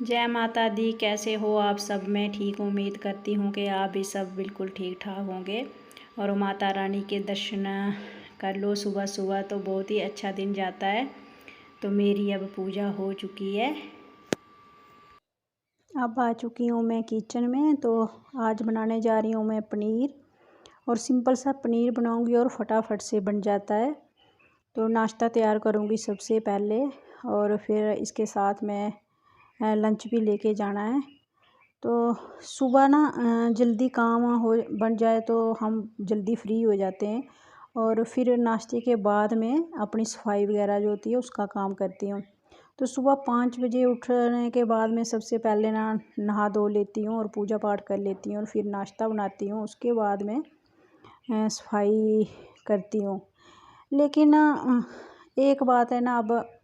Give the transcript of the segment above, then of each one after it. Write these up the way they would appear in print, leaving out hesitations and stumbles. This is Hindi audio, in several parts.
जय माता दी। कैसे हो आप सब? मैं ठीक हूँ। उम्मीद करती हूँ कि आप भी सब बिल्कुल ठीक ठाक होंगे और माता रानी के दर्शन कर लो सुबह सुबह, तो बहुत ही अच्छा दिन जाता है। तो मेरी अब पूजा हो चुकी है। अब आ चुकी हूँ मैं किचन में। तो आज बनाने जा रही हूँ मैं पनीर, और सिंपल सा पनीर बनाऊँगी और फटाफट से बन जाता है। तो नाश्ता तैयार करूँगी सबसे पहले, और फिर इसके साथ मैं लंच भी लेके जाना है। तो सुबह ना जल्दी काम हो बन जाए तो हम जल्दी फ्री हो जाते हैं, और फिर नाश्ते के बाद में अपनी सफाई वगैरह जो होती है उसका काम करती हूँ। तो सुबह 5 बजे उठने के बाद में सबसे पहले ना नहा धो लेती हूँ और पूजा पाठ कर लेती हूँ, और फिर नाश्ता बनाती हूँ। उसके बाद में सफाई करती हूँ। लेकिन एक बात है ना, अब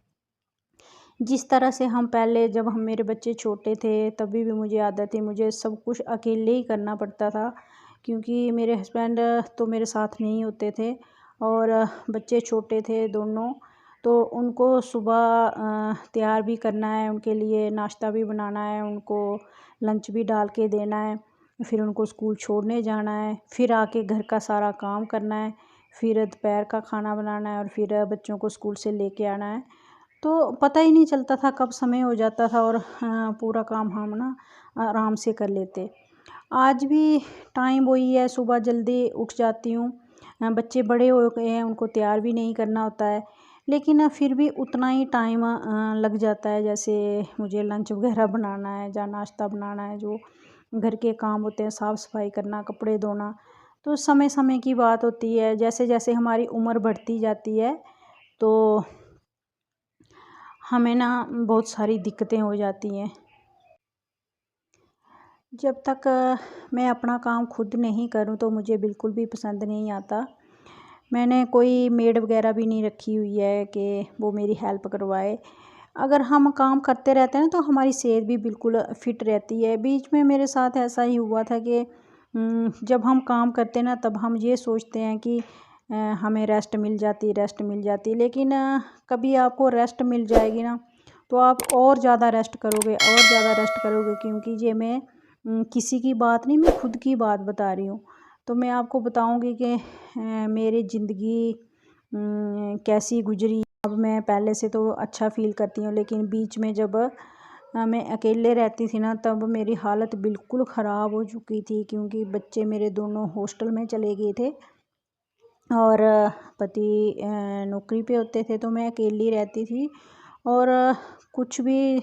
जिस तरह से हम पहले, जब हम मेरे बच्चे छोटे थे तभी भी मुझे आदत थी, मुझे सब कुछ अकेले ही करना पड़ता था, क्योंकि मेरे हस्बैंड तो मेरे साथ नहीं होते थे और बच्चे छोटे थे दोनों। तो उनको सुबह तैयार भी करना है, उनके लिए नाश्ता भी बनाना है, उनको लंच भी डाल के देना है, फिर उनको स्कूल छोड़ने जाना है, फिर आके घर का सारा काम करना है, फिर दोपहर का खाना बनाना है, और फिर बच्चों को स्कूल से लेके आना है। तो पता ही नहीं चलता था कब समय हो जाता था, और पूरा काम हम ना आराम से कर लेते। आज भी टाइम वही है, सुबह जल्दी उठ जाती हूँ। बच्चे बड़े हो गए हैं, उनको तैयार भी नहीं करना होता है, लेकिन फिर भी उतना ही टाइम लग जाता है। जैसे मुझे लंच वगैरह बनाना है या नाश्ता बनाना है, जो घर के काम होते हैं, साफ़ सफाई करना, कपड़े धोना, तो समय समय की बात होती है। जैसे जैसे हमारी उम्र बढ़ती जाती है तो हमें ना बहुत सारी दिक्कतें हो जाती हैं। जब तक मैं अपना काम खुद नहीं करूँ तो मुझे बिल्कुल भी पसंद नहीं आता। मैंने कोई मेड वगैरह भी नहीं रखी हुई है कि वो मेरी हेल्प करवाए। अगर हम काम करते रहते हैं ना तो हमारी सेहत भी बिल्कुल फ़िट रहती है। बीच में मेरे साथ ऐसा ही हुआ था कि जब हम काम करते हैं ना तब हम ये सोचते हैं कि हमें रेस्ट मिल जाती, लेकिन कभी आपको रेस्ट मिल जाएगी ना तो आप और ज़्यादा रेस्ट करोगे, और ज़्यादा रेस्ट करोगे, क्योंकि ये मैं किसी की बात नहीं, मैं खुद की बात बता रही हूँ। तो मैं आपको बताऊँगी कि मेरी ज़िंदगी कैसी गुज़री। अब मैं पहले से तो अच्छा फ़ील करती हूँ, लेकिन बीच में जब मैं अकेले रहती थी ना तब मेरी हालत बिल्कुल ख़राब हो चुकी थी, क्योंकि बच्चे मेरे दोनों हॉस्टल में चले गए थे और पति नौकरी पे होते थे, तो मैं अकेली रहती थी। और कुछ भी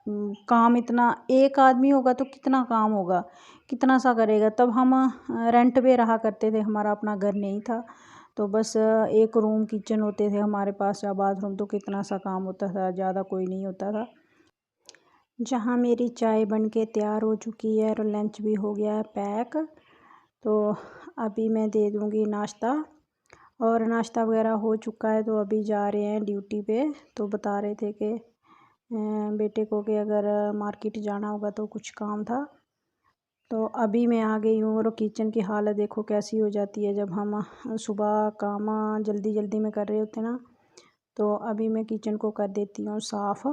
काम, इतना एक आदमी होगा तो कितना काम होगा, कितना सा करेगा। तब हम रेंट पे रहा करते थे, हमारा अपना घर नहीं था। तो बस एक रूम किचन होते थे हमारे पास या बाथरूम, तो कितना सा काम होता था, ज़्यादा कोई नहीं होता था। जहाँ मेरी चाय बन के तैयार हो चुकी है और लंच भी हो गया है पैक, तो अभी मैं दे दूँगी नाश्ता। और नाश्ता वगैरह हो चुका है तो अभी जा रहे हैं ड्यूटी पे। तो बता रहे थे कि बेटे को कि अगर मार्केट जाना होगा तो कुछ काम था। तो अभी मैं आ गई हूँ, और किचन की हालत देखो कैसी हो जाती है जब हम सुबह काम जल्दी जल्दी में कर रहे होते हैं ना। तो अभी मैं किचन को कर देती हूँ साफ़।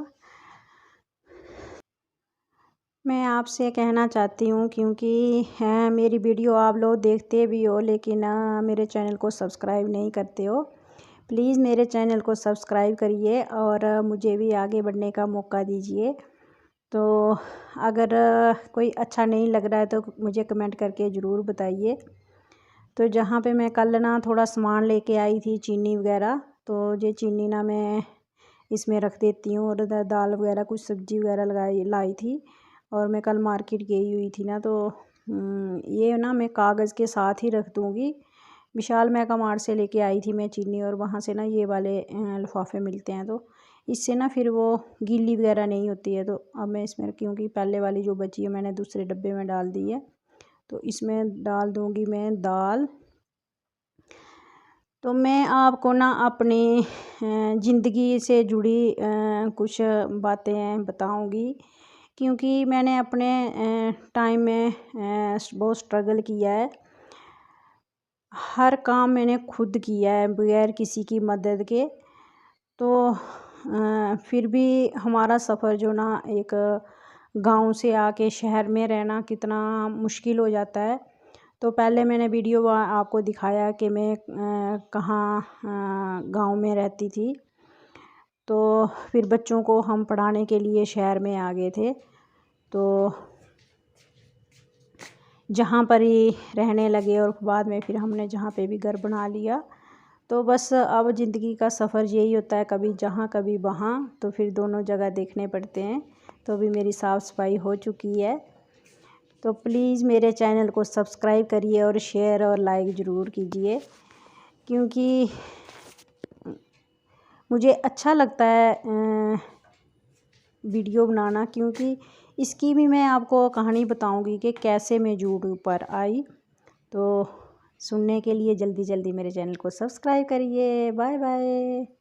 मैं आपसे कहना चाहती हूँ, क्योंकि मेरी वीडियो आप लोग देखते भी हो लेकिन मेरे चैनल को सब्सक्राइब नहीं करते हो। प्लीज़ मेरे चैनल को सब्सक्राइब करिए और मुझे भी आगे बढ़ने का मौका दीजिए। तो अगर कोई अच्छा नहीं लग रहा है तो मुझे कमेंट करके ज़रूर बताइए। तो जहाँ पे मैं कल ना थोड़ा सामान लेके आई थी, चीनी वगैरह, तो ये चीनी ना मैं इसमें रख देती हूँ, और दाल वगैरह कुछ सब्ज़ी वगैरह लाई थी, और मैं कल मार्केट गई हुई थी ना, तो ये ना मैं कागज़ के साथ ही रख दूँगी। विशाल मेगा मार्ट से लेके आई थी मैं चीनी, और वहाँ से ना ये वाले लिफाफे मिलते हैं, तो इससे ना फिर वो गीली वगैरह नहीं होती है। तो अब मैं इसमें, क्योंकि पहले वाली जो बची है मैंने दूसरे डब्बे में डाल दी है, तो इसमें डाल दूँगी मैं दाल। तो मैं आपको ना अपनी ज़िंदगी से जुड़ी कुछ बातें बताऊंगी, क्योंकि मैंने अपने टाइम में बहुत स्ट्रगल किया है। हर काम मैंने खुद किया है बगैर किसी की मदद के। तो फिर भी हमारा सफ़र जो ना एक गांव से आके शहर में रहना कितना मुश्किल हो जाता है। तो पहले मैंने वीडियो आपको दिखाया कि मैं कहाँ गांव में रहती थी। तो फिर बच्चों को हम पढ़ाने के लिए शहर में आ गए थे, तो जहाँ पर ही रहने लगे और बाद में फिर हमने जहाँ पे भी घर बना लिया। तो बस अब ज़िंदगी का सफ़र यही होता है, कभी जहाँ कभी वहाँ, तो फिर दोनों जगह देखने पड़ते हैं। तो अभी मेरी साफ़ सफाई हो चुकी है। तो प्लीज़ मेरे चैनल को सब्सक्राइब करिए और शेयर और लाइक ज़रूर कीजिए, क्योंकि मुझे अच्छा लगता है वीडियो बनाना, क्योंकि इसकी भी मैं आपको कहानी बताऊंगी कि कैसे मैं यूट्यूब पर आई। तो सुनने के लिए जल्दी जल्दी मेरे चैनल को सब्सक्राइब करिए। Bye bye.